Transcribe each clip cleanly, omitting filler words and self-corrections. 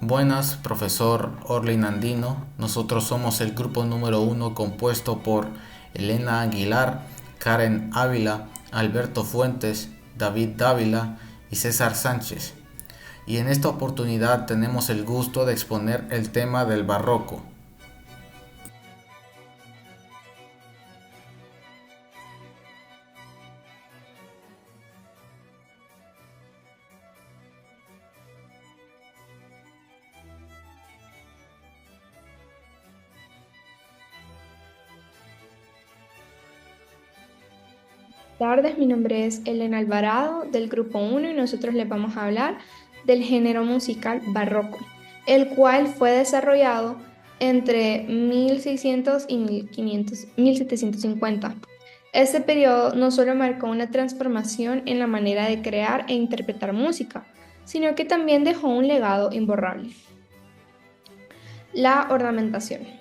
Buenas, profesor Orlin Andino. Nosotros somos el grupo número uno compuesto por Elena Aguilar, Karen Ávila, Alberto Fuentes, David Dávila y César Sánchez. Y en esta oportunidad tenemos el gusto de exponer el tema del barroco. Tardes, mi nombre es Elena Alvarado del Grupo uno y nosotros les vamos a hablar del género musical barroco, el cual fue desarrollado entre 1600 y 1750. Este periodo no solo marcó una transformación en la manera de crear e interpretar música, sino que también dejó un legado imborrable. La ornamentación.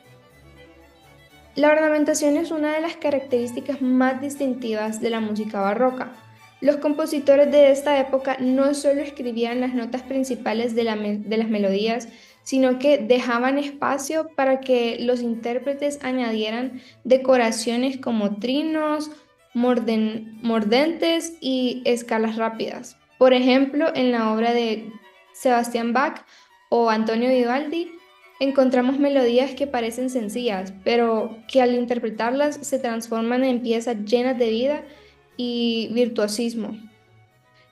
La ornamentación es una de las características más distintivas de la música barroca. Los compositores de esta época no solo escribían las notas principales de las melodías, sino que dejaban espacio para que los intérpretes añadieran decoraciones como trinos, mordentes y escalas rápidas. Por ejemplo, en la obra de Sebastián Bach o Antonio Vivaldi, encontramos melodías que parecen sencillas, pero que al interpretarlas se transforman en piezas llenas de vida y virtuosismo.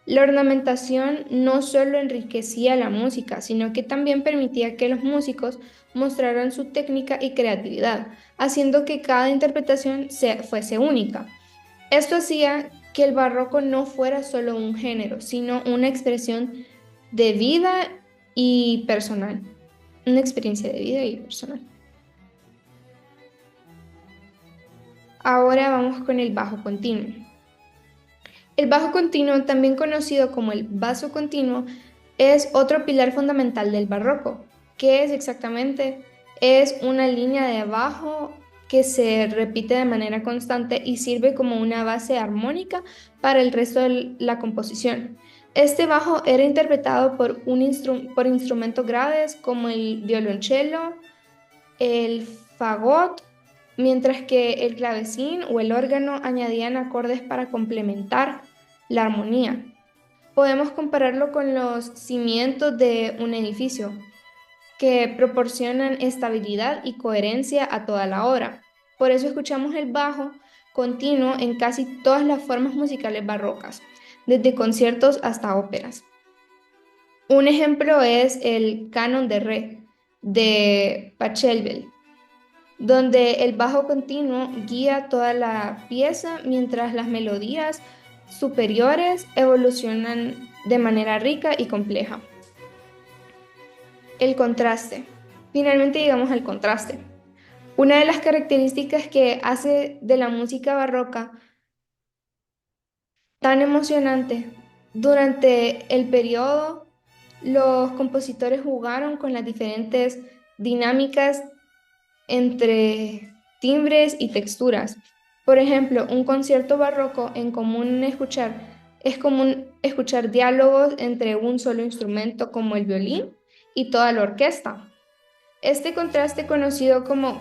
La ornamentación no solo enriquecía la música, sino que también permitía que los músicos mostraran su técnica y creatividad, haciendo que cada interpretación fuese única. Esto hacía que el barroco no fuera solo un género, sino una expresión de vida y personal, una experiencia de vida y personal. Ahora vamos con el bajo continuo. El bajo continuo, también conocido como el basso continuo, es otro pilar fundamental del barroco. ¿Qué es exactamente? Es una línea de bajo que se repite de manera constante y sirve como una base armónica para el resto de la composición. Este bajo era interpretado por instrumentos graves como el violonchelo, el fagot, mientras que el clavecín o el órgano añadían acordes para complementar la armonía. Podemos compararlo con los cimientos de un edificio, que proporcionan estabilidad y coherencia a toda la obra. Por eso escuchamos el bajo continuo en casi todas las formas musicales barrocas, desde conciertos hasta óperas. Un ejemplo es el canon de re de Pachelbel, donde el bajo continuo guía toda la pieza mientras las melodías superiores evolucionan de manera rica y compleja. El contraste. Finalmente llegamos al contraste. Una de las características que hace de la música barroca tan emocionante, durante el periodo, los compositores jugaron con las diferentes dinámicas entre timbres y texturas. Por ejemplo, un concierto barroco es común escuchar diálogos entre un solo instrumento como el violín y toda la orquesta. Este contraste conocido como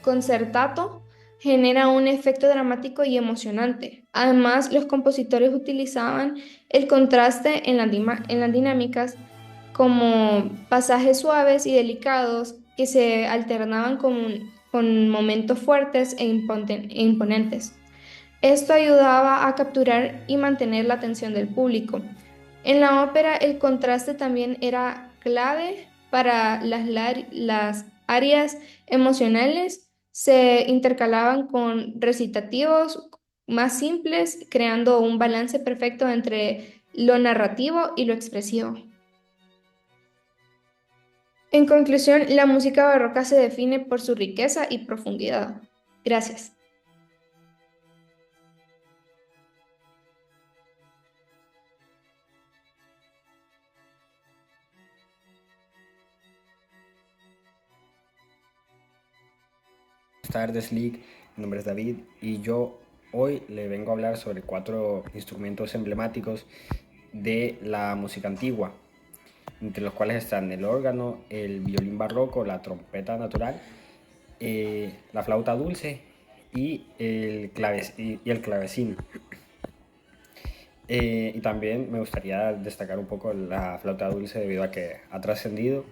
concertato genera un efecto dramático y emocionante. Además, los compositores utilizaban el contraste en las dinámicas como pasajes suaves y delicados que se alternaban con momentos fuertes e imponentes. Esto ayudaba a capturar y mantener la atención del público. En la ópera, el contraste también era clave para las áreas emocionales. Se intercalaban con recitativos más simples, creando un balance perfecto entre lo narrativo y lo expresivo. En conclusión, la música barroca se define por su riqueza y profundidad. Gracias. Buenas tardes, Lick. Mi nombre es David y yo hoy le vengo a hablar sobre cuatro instrumentos emblemáticos de la música antigua. entre los cuales están el órgano, el violín barroco, la trompeta natural, la flauta dulce y el clavecín. Y también me gustaría destacar un poco la flauta dulce debido a que ha trascendido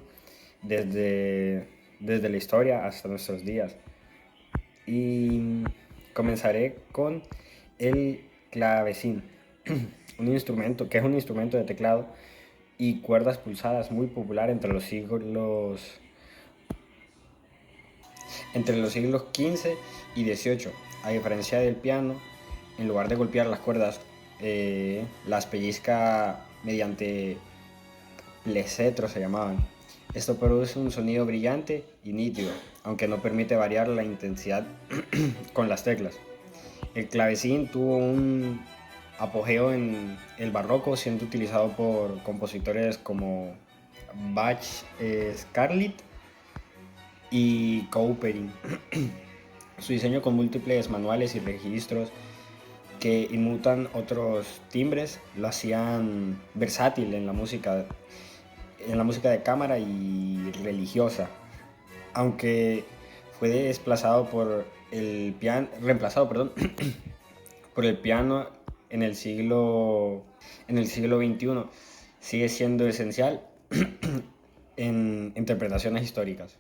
desde la historia hasta nuestros días. Y comenzaré con el clavecín, un instrumento que es un instrumento de teclado y cuerdas pulsadas muy popular entre los siglos XV y XVIII. A diferencia del piano, en lugar de golpear las cuerdas, las pellizca mediante plecetros, se llamaban. Esto produce un sonido brillante y nítido, aunque no permite variar la intensidad con las teclas. El clavecín tuvo un apogeo en el barroco, siendo utilizado por compositores como Bach, Scarlett y Couperin. Su diseño con múltiples manuales y registros que inmutan otros timbres lo hacían versátil en la música de cámara y religiosa, aunque fue reemplazado por el piano en el siglo XXI, sigue siendo esencial en interpretaciones históricas.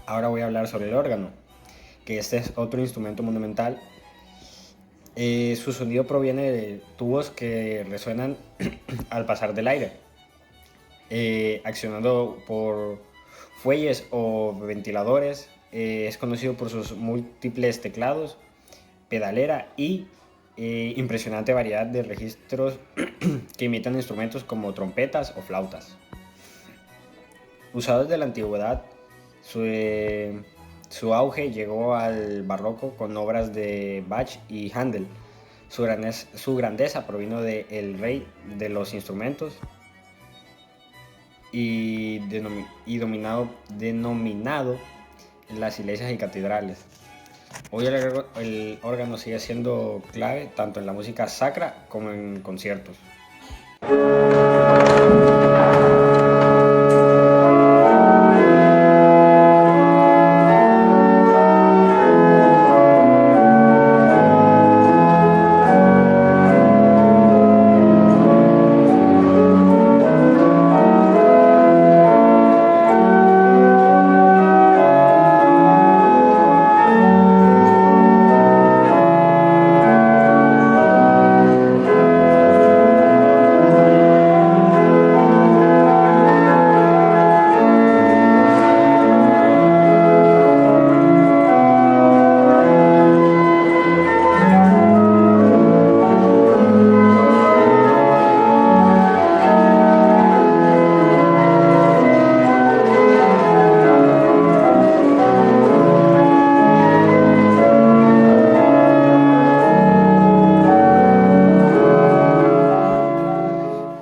Ahora voy a hablar sobre el órgano, que este es otro instrumento monumental. Su sonido proviene de tubos que resuenan al pasar del aire, accionando por fuelles o ventiladores. Es conocido por sus múltiples teclados, pedalera y impresionante variedad de registros que imitan instrumentos como trompetas o flautas. Usado desde la antigüedad, su auge llegó al barroco con obras de Bach y Händel. Su grandeza provino del rey de los instrumentos y denominado en las iglesias y catedrales. Hoy el órgano sigue siendo clave tanto en la música sacra como en conciertos.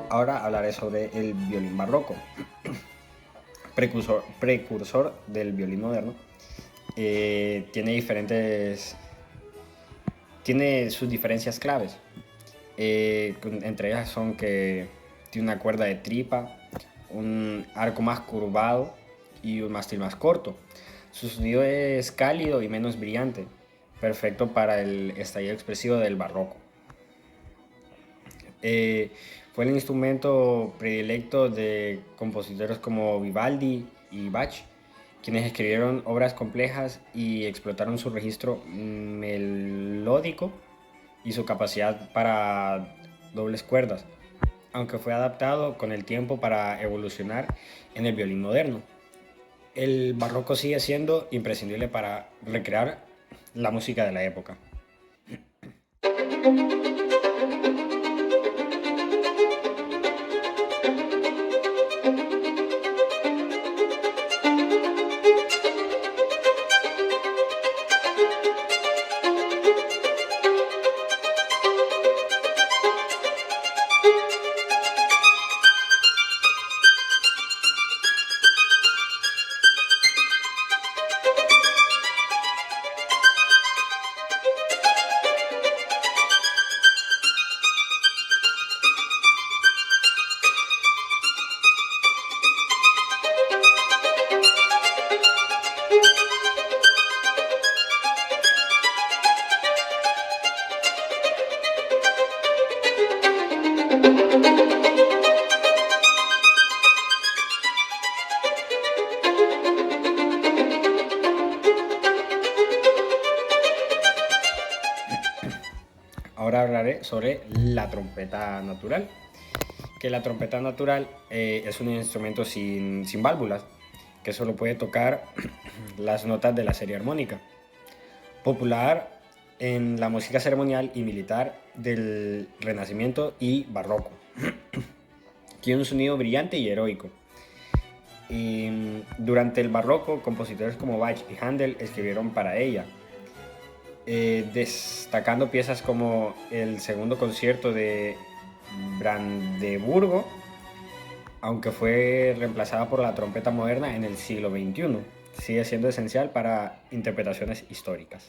Ahora hablaré sobre el violín barroco, precursor del violín moderno. Tiene sus diferencias claves. Entre ellas son que tiene una cuerda de tripa, un arco más curvado y un mástil más corto. Su sonido es cálido y menos brillante, perfecto para el estallido expresivo del barroco. Eh, Fue el instrumento predilecto de compositores como Vivaldi y Bach, quienes escribieron obras complejas y explotaron su registro melódico y su capacidad para dobles cuerdas, aunque fue adaptado con el tiempo para evolucionar en el violín moderno. El barroco sigue siendo imprescindible para recrear la música de la época. Ahora hablaré sobre la trompeta natural, que la trompeta natural es un instrumento sin válvulas, que solo puede tocar las notas de la serie armónica. Popular en la música ceremonial y militar del Renacimiento y Barroco. Tiene un sonido brillante y heroico. Durante el Barroco, compositores como Bach y Händel escribieron para ella, destacando piezas como el segundo concierto de Brandeburgo, aunque fue reemplazada por la trompeta moderna en el siglo XXI. Sigue siendo esencial para interpretaciones históricas.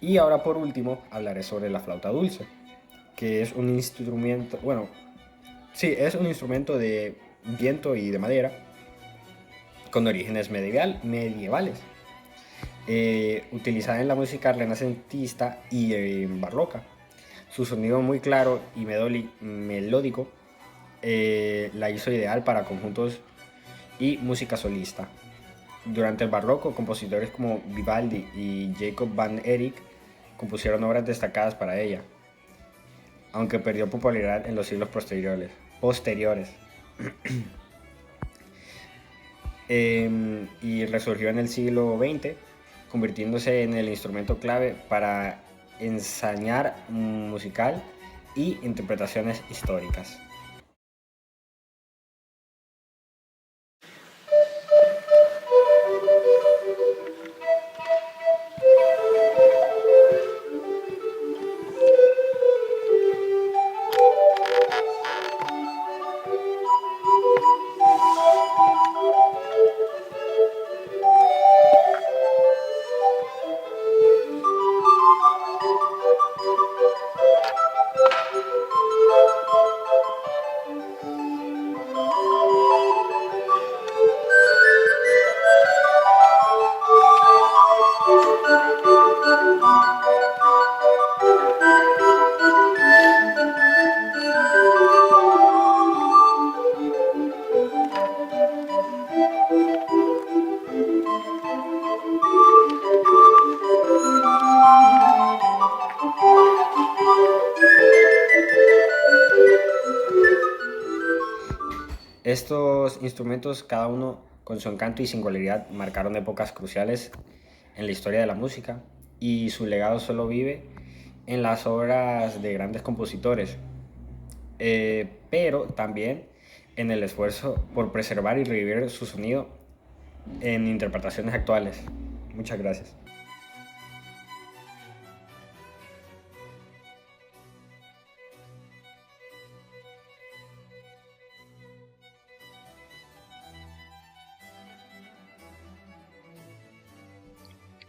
Y ahora por último hablaré sobre la flauta dulce, que es un instrumento, es un instrumento de viento y de madera con orígenes medievales, utilizada en la música renacentista y barroca. Su sonido muy claro y melódico la hizo ideal para conjuntos y música solista. Durante el barroco, compositores como Vivaldi y Jacob van Eyck compusieron obras destacadas para ella, aunque perdió popularidad en los siglos posteriores. Y resurgió en el siglo XX, convirtiéndose en el instrumento clave para ensañar musical y interpretaciones históricas. Estos instrumentos, cada uno con su encanto y singularidad, marcaron épocas cruciales en la historia de la música, y su legado solo vive en las obras de grandes compositores, pero también en el esfuerzo por preservar y revivir su sonido en interpretaciones actuales. Muchas gracias.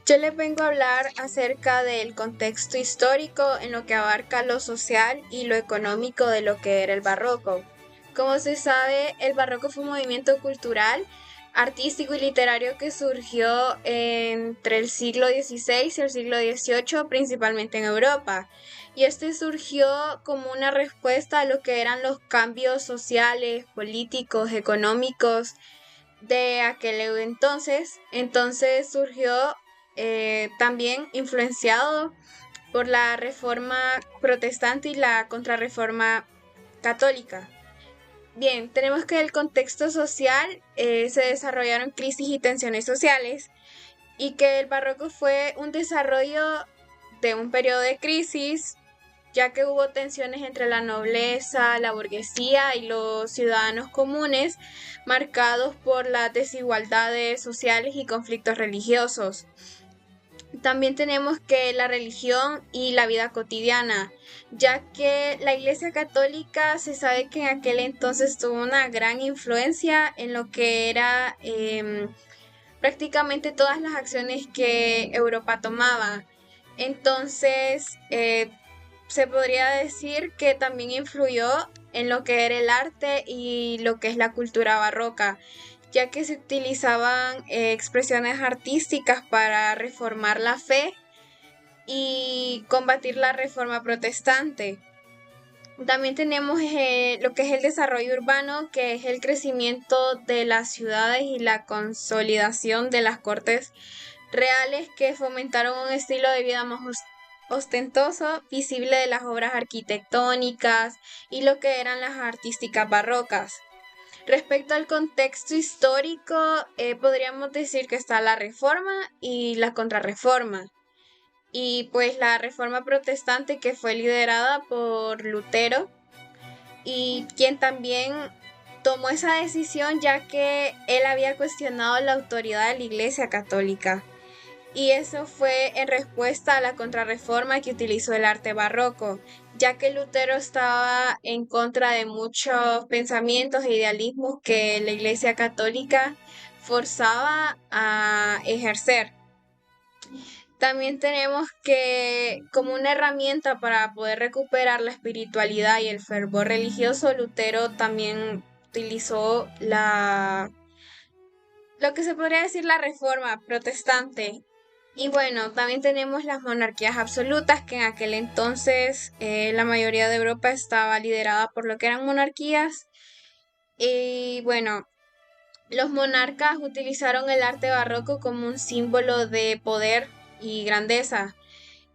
Yo les vengo a hablar acerca del contexto histórico en lo que abarca lo social y lo económico de lo que era el barroco. Como se sabe, el barroco fue un movimiento cultural, artístico y literario que surgió entre el siglo XVI y el siglo XVIII, principalmente en Europa. Y este surgió como una respuesta a lo que eran los cambios sociales, políticos, económicos de aquel entonces. Entonces surgió también influenciado por la reforma protestante y la contrarreforma católica. Bien, tenemos que el contexto social se desarrollaron crisis y tensiones sociales y que el barroco fue un desarrollo de un periodo de crisis, ya que hubo tensiones entre la nobleza, la burguesía y los ciudadanos comunes, marcados por las desigualdades sociales y conflictos religiosos. También tenemos que la religión y la vida cotidiana, ya que la Iglesia Católica se sabe que en aquel entonces tuvo una gran influencia en lo que era prácticamente todas las acciones que Europa tomaba. Entonces, se podría decir que también influyó en lo que era el arte y lo que es la cultura barroca, ya que se utilizaban expresiones artísticas para reformar la fe y combatir la reforma protestante. También tenemos lo que es el desarrollo urbano, que es el crecimiento de las ciudades y la consolidación de las cortes reales que fomentaron un estilo de vida más ostentoso, visible de las obras arquitectónicas y lo que eran las artísticas barrocas. Respecto al contexto histórico, podríamos decir que está la reforma y la contrarreforma. Y pues la reforma protestante que fue liderada por Lutero y quien también tomó esa decisión ya que él había cuestionado la autoridad de la Iglesia Católica. Y eso fue en respuesta a la contrarreforma que utilizó el arte barroco, ya que Lutero estaba en contra de muchos pensamientos e idealismos que la Iglesia Católica forzaba a ejercer. También tenemos que, como una herramienta para poder recuperar la espiritualidad y el fervor religioso, Lutero también utilizó lo que se podría decir la reforma protestante. Y bueno, también tenemos las monarquías absolutas, que en aquel entonces la mayoría de Europa estaba liderada por lo que eran monarquías. Y bueno, los monarcas utilizaron el arte barroco como un símbolo de poder y grandeza.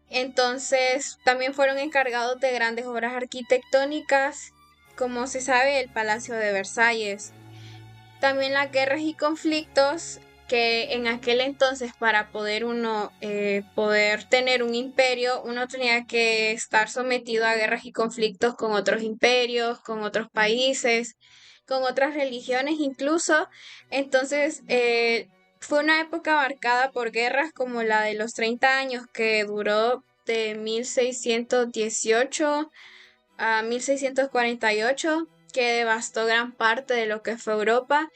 Entonces también fueron encargados de grandes obras arquitectónicas, como se sabe, el Palacio de Versalles. También las guerras y conflictos, que en aquel entonces para poder poder tener un imperio, uno tenía que estar sometido a guerras y conflictos con otros imperios, con otros países, con otras religiones incluso. Entonces, fue una época marcada por guerras como la de los 30 años, que duró de 1618 a 1648, que devastó gran parte de lo que fue Europa.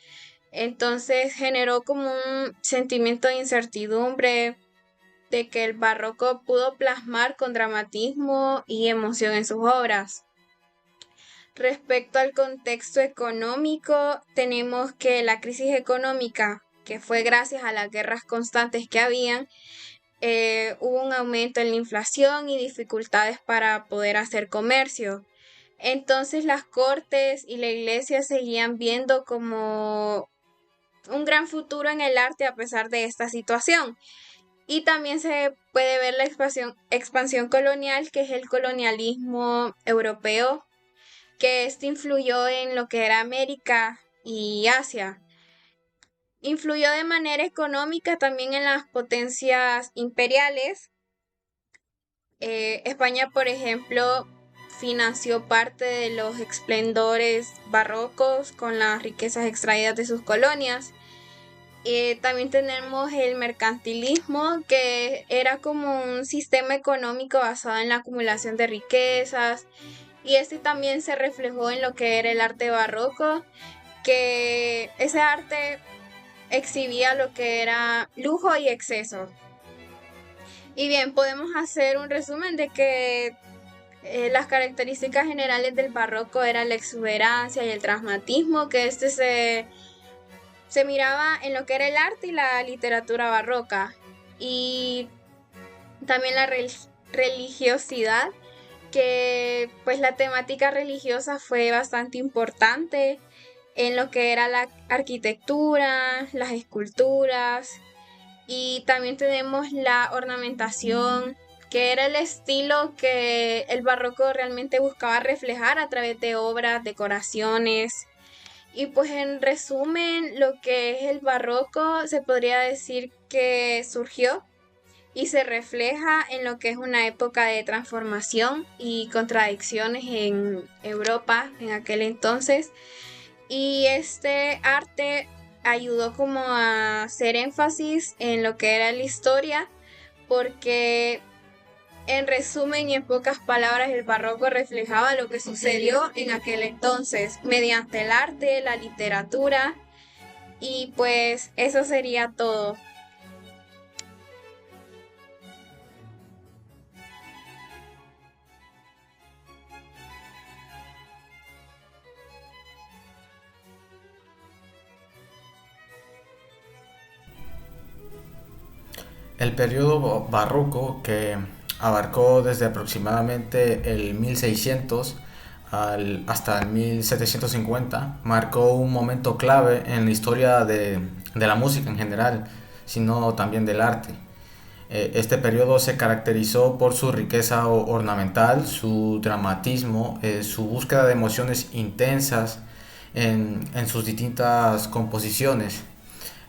Entonces generó como un sentimiento de incertidumbre de que el barroco pudo plasmar con dramatismo y emoción en sus obras. Respecto al contexto económico, tenemos que la crisis económica, que fue gracias a las guerras constantes que habían, hubo un aumento en la inflación y dificultades para poder hacer comercio. Entonces las cortes y la iglesia seguían viendo como un gran futuro en el arte a pesar de esta situación. Y también se puede ver la expansión colonial, que es el colonialismo europeo, que este influyó en lo que era América y Asia. Influyó de manera económica también en las potencias imperiales. España, por ejemplo, financió parte de los esplendores barrocos con las riquezas extraídas de sus colonias. También tenemos el mercantilismo, que era como un sistema económico basado en la acumulación de riquezas, y este también se reflejó en lo que era el arte barroco, que ese arte exhibía lo que era lujo y exceso. Y bien, podemos hacer un resumen de que las características generales del barroco eran la exuberancia y el dramatismo, que se miraba en lo que era el arte y la literatura barroca, y también la religiosidad, que pues la temática religiosa fue bastante importante en lo que era la arquitectura, las esculturas, y también tenemos la ornamentación, que era el estilo que el barroco realmente buscaba reflejar a través de obras, decoraciones. Y pues en resumen, lo que es el barroco se podría decir que surgió y se refleja en lo que es una época de transformación y contradicciones en Europa en aquel entonces. Y este arte ayudó como a hacer énfasis en lo que era la historia, porque en resumen y en pocas palabras, el barroco reflejaba lo que sucedió en aquel entonces mediante el arte, la literatura, y pues eso sería todo. El periodo barroco, que abarcó desde aproximadamente el 1600 hasta el 1750, marcó un momento clave en la historia de la música en general, sino también del arte. Este periodo se caracterizó por su riqueza ornamental, su dramatismo, su búsqueda de emociones intensas en sus distintas composiciones.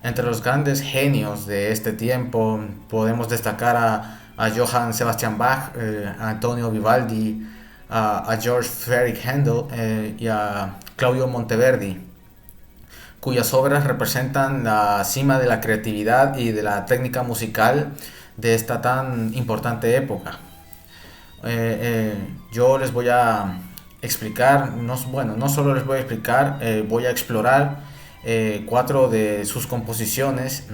Entre los grandes genios de este tiempo podemos destacar a Johann Sebastian Bach, a Antonio Vivaldi, a George Friedrich Händel y a Claudio Monteverdi, cuyas obras representan la cima de la creatividad y de la técnica musical de esta tan importante época. Yo les voy a explicar, no solo les voy a explicar, voy a explorar cuatro de sus composiciones,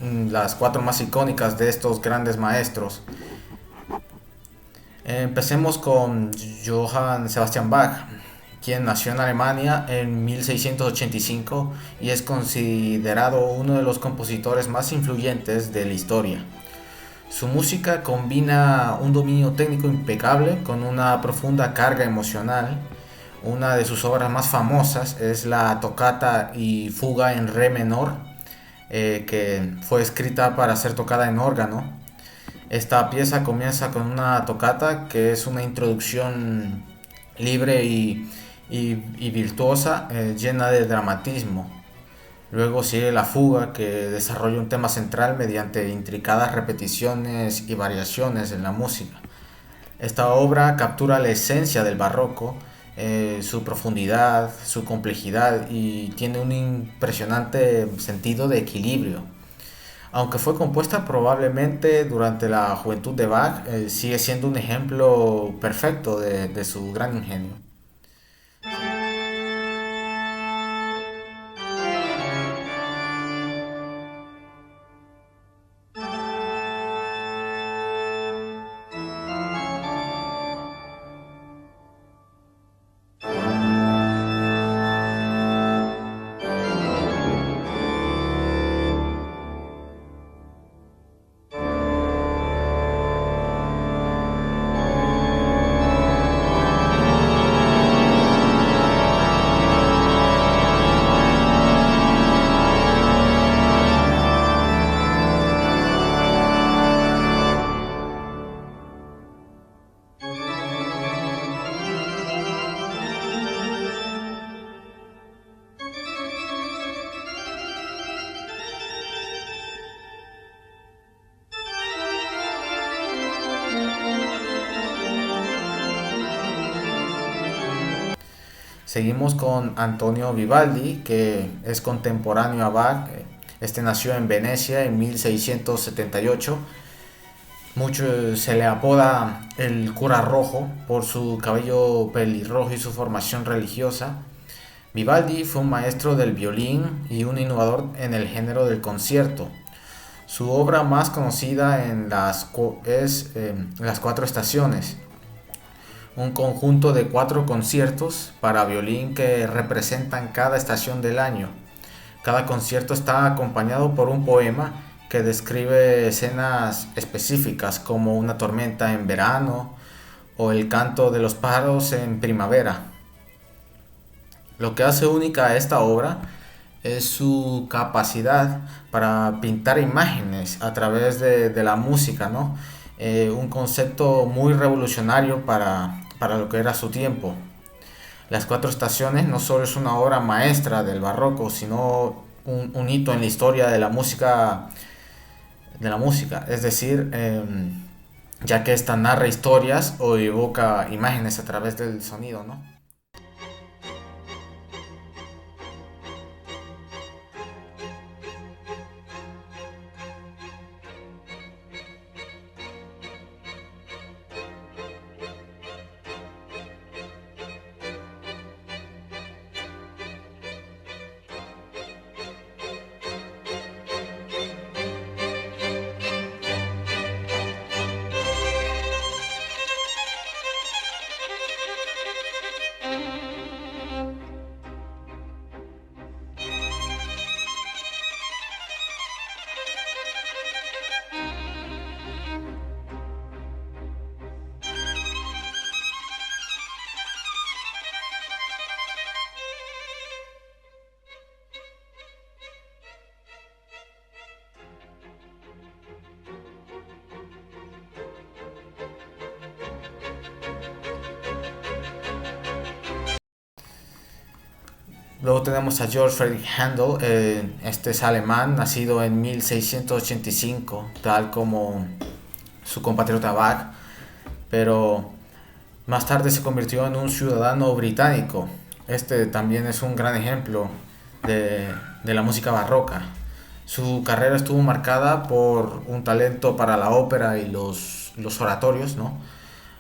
las cuatro más icónicas de estos grandes maestros. Empecemos con Johann Sebastian Bach, quien nació en Alemania en 1685 y es considerado uno de los compositores más influyentes de la historia. Su música combina un dominio técnico impecable con una profunda carga emocional. Una de sus obras más famosas es la tocata y fuga en re menor, que fue escrita para ser tocada en órgano. Esta pieza comienza con una tocata que es una introducción libre y virtuosa, llena de dramatismo. Luego sigue la fuga, que desarrolla un tema central mediante intricadas repeticiones y variaciones en la música. Esta obra captura la esencia del barroco, su profundidad, su complejidad, y tiene un impresionante sentido de equilibrio. Aunque fue compuesta probablemente durante la juventud de Bach, sigue siendo un ejemplo perfecto de su gran ingenio. Seguimos con Antonio Vivaldi, que es contemporáneo a Bach. Este nació en Venecia en 1678. Mucho se le apoda el cura rojo por su cabello pelirrojo y su formación religiosa. Vivaldi fue un maestro del violín y un innovador en el género del concierto. Su obra más conocida es Las Cuatro Estaciones, un conjunto de 4 conciertos para violín que representan cada estación del año. Cada concierto está acompañado por un poema que describe escenas específicas como una tormenta en verano o el canto de los pájaros en primavera. Lo que hace única a esta obra es su capacidad para pintar imágenes a través de la música, ¿no? Un concepto muy revolucionario para lo que era su tiempo. Las Cuatro Estaciones no solo es una obra maestra del barroco, sino un hito en la historia de la música, es decir, ya que esta narra historias o evoca imágenes a través del sonido, ¿no? Luego tenemos a Georg Friedrich Händel. Este es alemán, nacido en 1685, tal como su compatriota Bach, pero más tarde se convirtió en un ciudadano británico. Este también es un gran ejemplo de la música barroca. Su carrera estuvo marcada por un talento para la ópera y los oratorios, ¿no?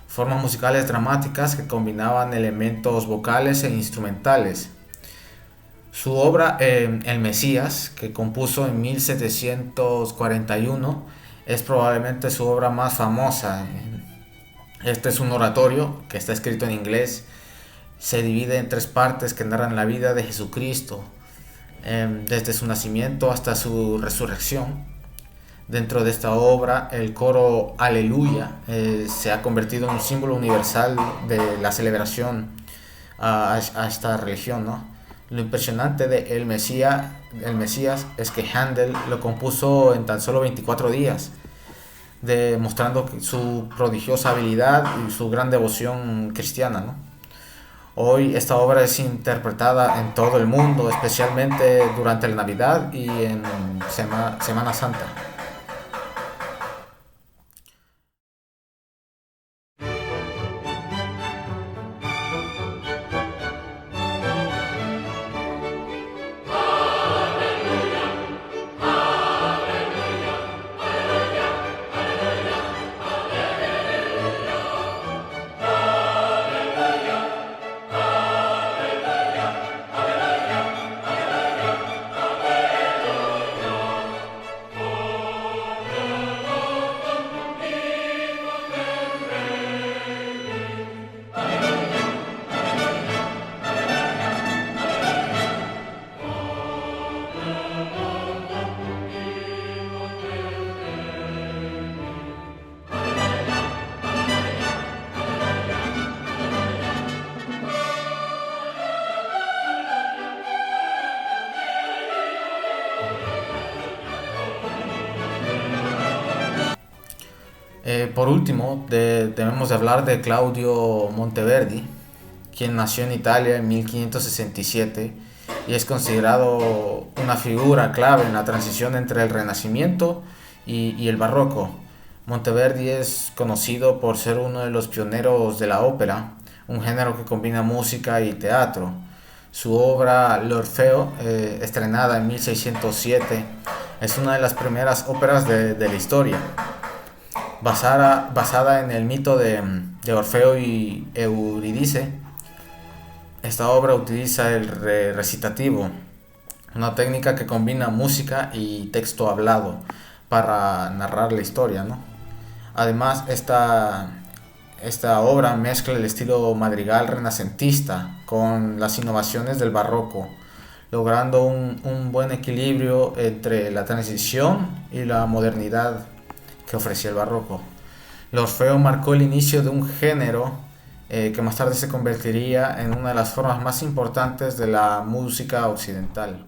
Formas musicales dramáticas que combinaban elementos vocales e instrumentales. Su obra El Mesías, que compuso en 1741, es probablemente su obra más famosa. Este es un oratorio que está escrito en inglés. Se divide en 3 partes que narran la vida de Jesucristo, desde su nacimiento hasta su resurrección. Dentro de esta obra, el coro Aleluya se ha convertido en un símbolo universal de la celebración a esta religión, ¿no? Lo impresionante de El Mesías es que Händel lo compuso en tan solo 24 días, demostrando su prodigiosa habilidad y su gran devoción cristiana, ¿no? Hoy esta obra es interpretada en todo el mundo, especialmente durante la Navidad y en Semana Santa. Por último, debemos de hablar de Claudio Monteverdi, quien nació en Italia en 1567 y es considerado una figura clave en la transición entre el Renacimiento y el Barroco. Monteverdi es conocido por ser uno de los pioneros de la ópera, un género que combina música y teatro. Su obra L'Orfeo, estrenada en 1607, es una de las primeras óperas de la historia. Basada en el mito de Orfeo y Eurídice, esta obra utiliza el recitativo, una técnica que combina música y texto hablado para narrar la historia, ¿no? Además, esta obra mezcla el estilo madrigal renacentista con las innovaciones del barroco, logrando un buen equilibrio entre la transición y la modernidad que ofrecía el barroco. L'Orfeo marcó el inicio de un género que más tarde se convertiría en una de las formas más importantes de la música occidental.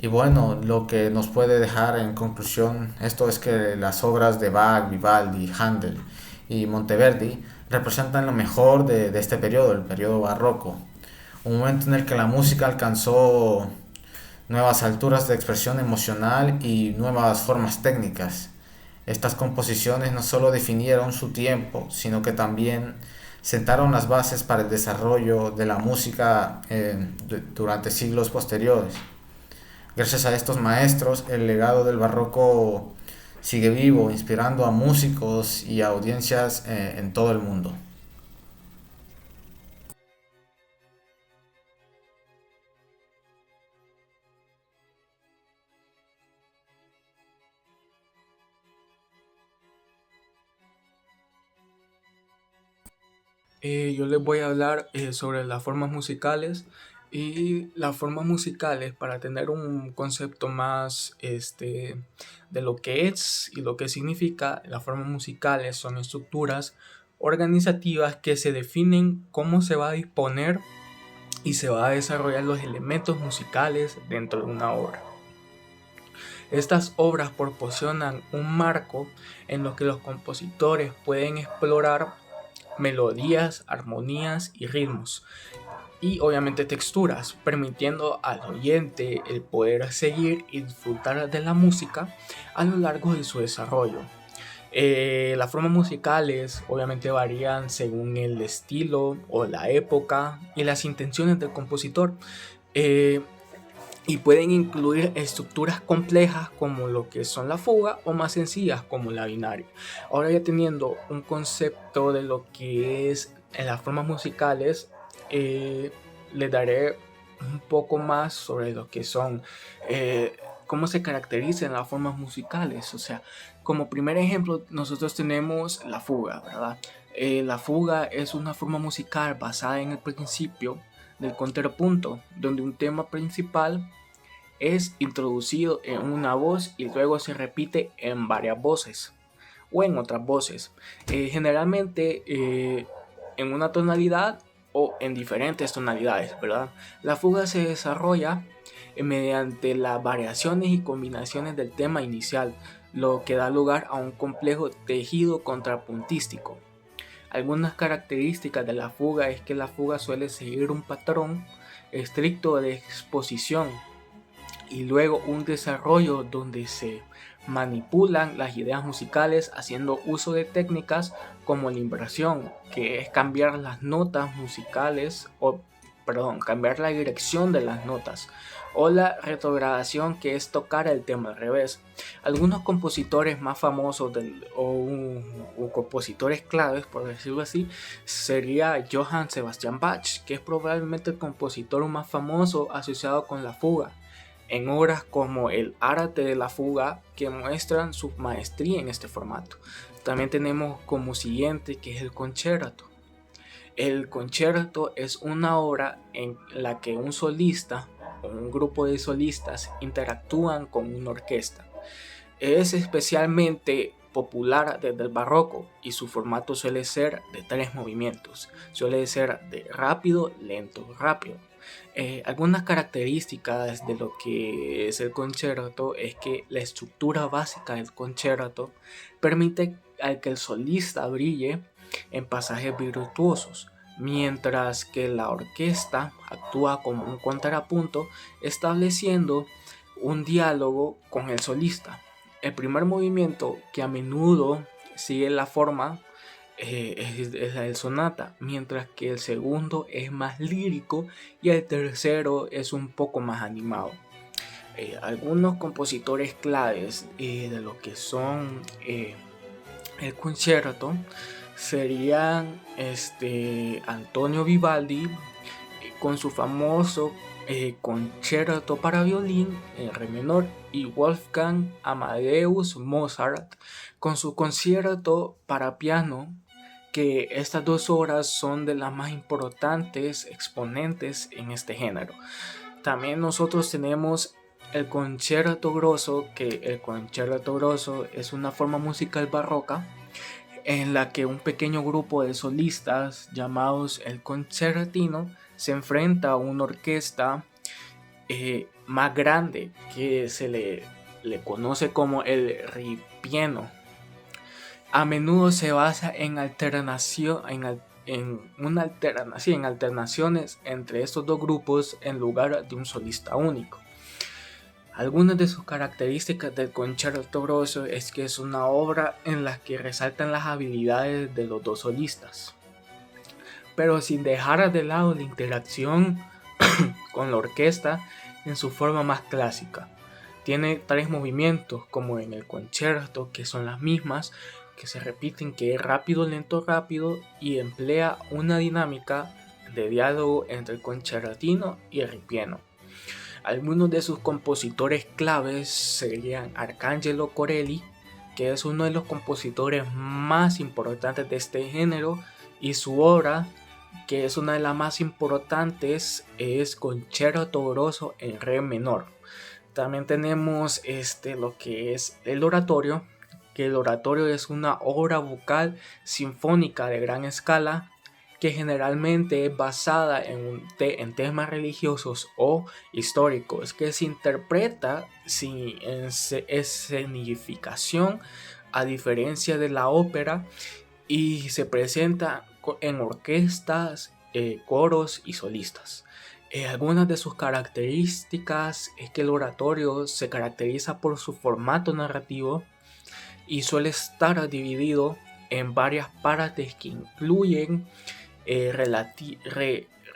Y bueno, lo que nos puede dejar en conclusión esto es que las obras de Bach, Vivaldi, Handel y Monteverdi representan lo mejor de este periodo, el periodo barroco, un momento en el que la música alcanzó nuevas alturas de expresión emocional y nuevas formas técnicas. Estas composiciones no solo definieron su tiempo, sino que también sentaron las bases para el desarrollo de la música durante siglos posteriores. Gracias a estos maestros, el legado del barroco sigue vivo, inspirando a músicos y a audiencias en todo el mundo. Yo les voy a hablar sobre las formas musicales y las formas musicales para tener un concepto más de lo que es y lo que significa. Las formas musicales son estructuras organizativas que se definen cómo se va a disponer y se va a desarrollar los elementos musicales dentro de una obra. Estas obras proporcionan un marco en lo que los compositores pueden explorar melodías, armonías y ritmos, y obviamente texturas, permitiendo al oyente el poder seguir y disfrutar de la música a lo largo de su desarrollo. Las formas musicales obviamente varían según el estilo o la época y las intenciones del compositor. Y pueden incluir estructuras complejas como lo que son la fuga o más sencillas como la binaria. Ahora, ya teniendo un concepto de lo que es en las formas musicales, les daré un poco más sobre lo que son, cómo se caracterizan las formas musicales. O sea, como primer ejemplo nosotros tenemos la fuga, ¿verdad? La fuga es una forma musical basada en el principio del contrapunto, donde un tema principal es introducido en una voz y luego se repite en varias voces o en otras voces, generalmente en una tonalidad o en diferentes tonalidades, ¿verdad? La fuga se desarrolla mediante las variaciones y combinaciones del tema inicial, lo que da lugar a un complejo tejido contrapuntístico. Algunas características de la fuga es que la fuga suele seguir un patrón estricto de exposición y luego un desarrollo donde se manipulan las ideas musicales haciendo uso de técnicas como la inversión, que es cambiar las notas musicales cambiar la dirección de las notas, o la retrogradación, que es tocar el tema al revés. Algunos compositores más famosos o compositores claves, por decirlo así, sería Johann Sebastian Bach, que es probablemente el compositor más famoso asociado con la fuga, en obras como el Arte de la Fuga, que muestran su maestría en este formato. También tenemos como siguiente, que es el concierto. El concierto es una obra en la que un solista o un grupo de solistas interactúan con una orquesta. Es especialmente popular desde el barroco y su formato suele ser de 3 movimientos. Suele ser de rápido, lento, rápido. Algunas características de lo que es el concierto es que la estructura básica del concierto permite al que el solista brille en pasajes virtuosos, mientras que la orquesta actúa como un contrapunto, estableciendo un diálogo con el solista. El primer movimiento, que a menudo sigue la forma, es la del sonata, mientras que el segundo es más lírico y el tercero es un poco más animado. Algunos compositores claves de lo que son el concierto serían Antonio Vivaldi con su famoso concierto para violín en re menor, y Wolfgang Amadeus Mozart con su concierto para piano, que estas 2 obras son de las más importantes exponentes en este género. También nosotros tenemos el concierto grosso, que el concierto grosso es una forma musical barroca en la que un pequeño grupo de solistas llamados el concertino se enfrenta a una orquesta más grande, que se le conoce como el ripieno. A menudo se basa en alternaciones entre estos 2 grupos en lugar de un solista único. Algunas de sus características del concierto grosso es que es una obra en la que resaltan las habilidades de los 2 solistas, pero sin dejar de lado la interacción con la orquesta en su forma más clásica. Tiene 3 movimientos como en el concierto, que son las mismas, que se repiten, que es rápido, lento, rápido, y emplea una dinámica de diálogo entre el concertino y el ripieno. Algunos de sus compositores claves serían Arcangelo Corelli, que es uno de los compositores más importantes de este género, y su obra, que es una de las más importantes, es Concierto Grosso en re menor. También tenemos lo que es el oratorio, que el oratorio es una obra vocal sinfónica de gran escala, que generalmente es basada en temas religiosos o históricos, que se interpreta sin escenificación, a diferencia de la ópera, y se presenta en orquestas, coros y solistas. Algunas de sus características es que el oratorio se caracteriza por su formato narrativo y suele estar dividido en varias partes que incluyen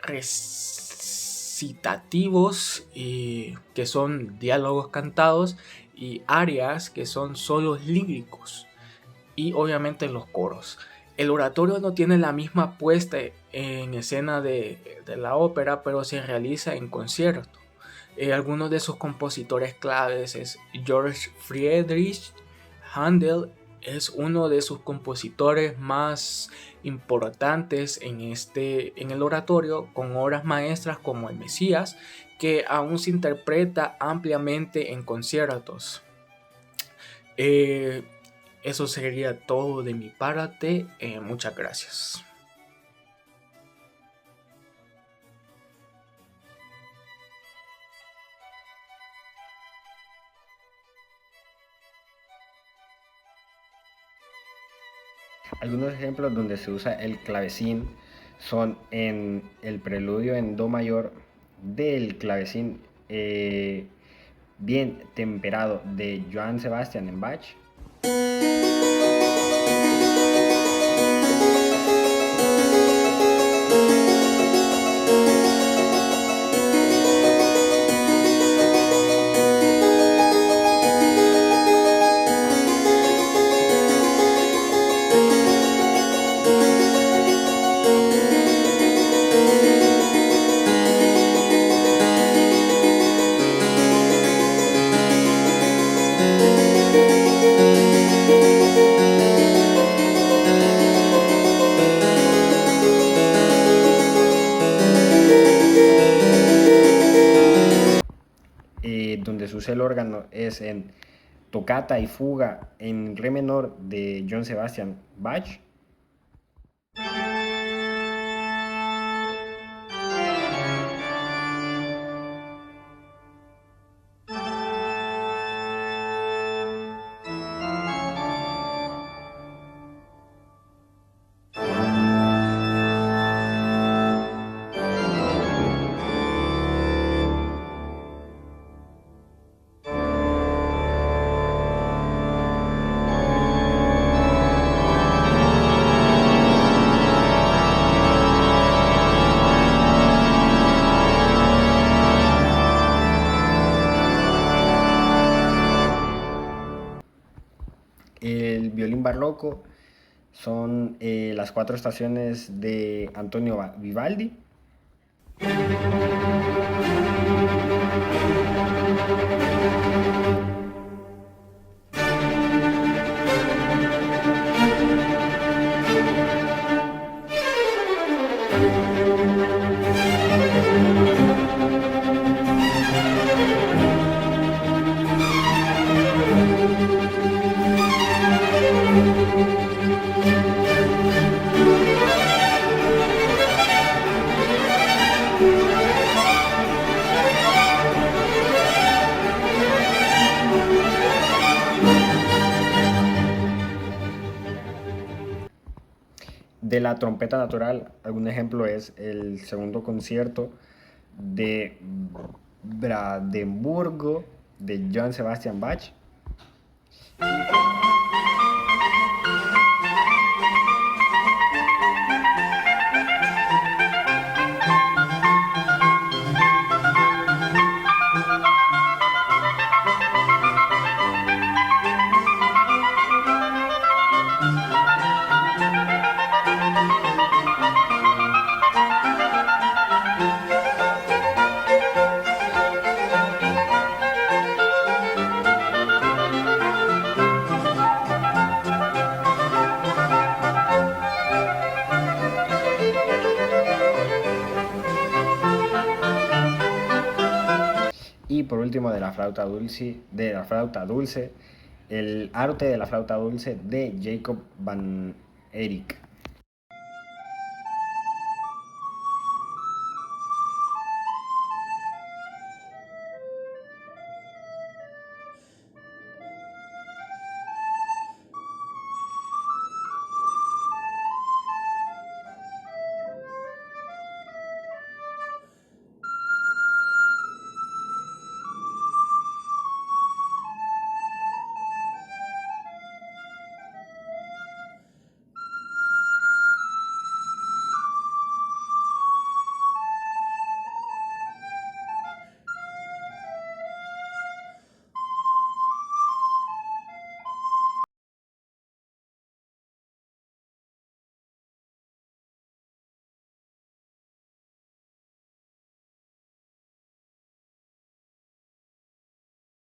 recitativos, que son diálogos cantados, y arias, que son solos líricos, y obviamente los coros. El oratorio no tiene la misma puesta en escena de la ópera, pero se realiza en concierto. Algunos de sus compositores claves es George Friedrich Händel. Es uno de sus compositores más importantes en el oratorio, con obras maestras como el Mesías, que aún se interpreta ampliamente en conciertos. Eso sería todo de mi parte. Muchas gracias. Algunos ejemplos donde se usa el clavecín son en el preludio en do mayor del clavecín bien temperado de Johann Sebastian en Bach. usé el órgano es en Toccata y Fuga en Re menor de Johann Sebastian Bach. El violín barroco son las cuatro estaciones de Antonio Vivaldi. De la trompeta natural, algún ejemplo es el segundo concierto de Brandeburgo de Johann Sebastian Bach. Y por último de la flauta dulce, el arte de la flauta dulce de Jacob van Eyck.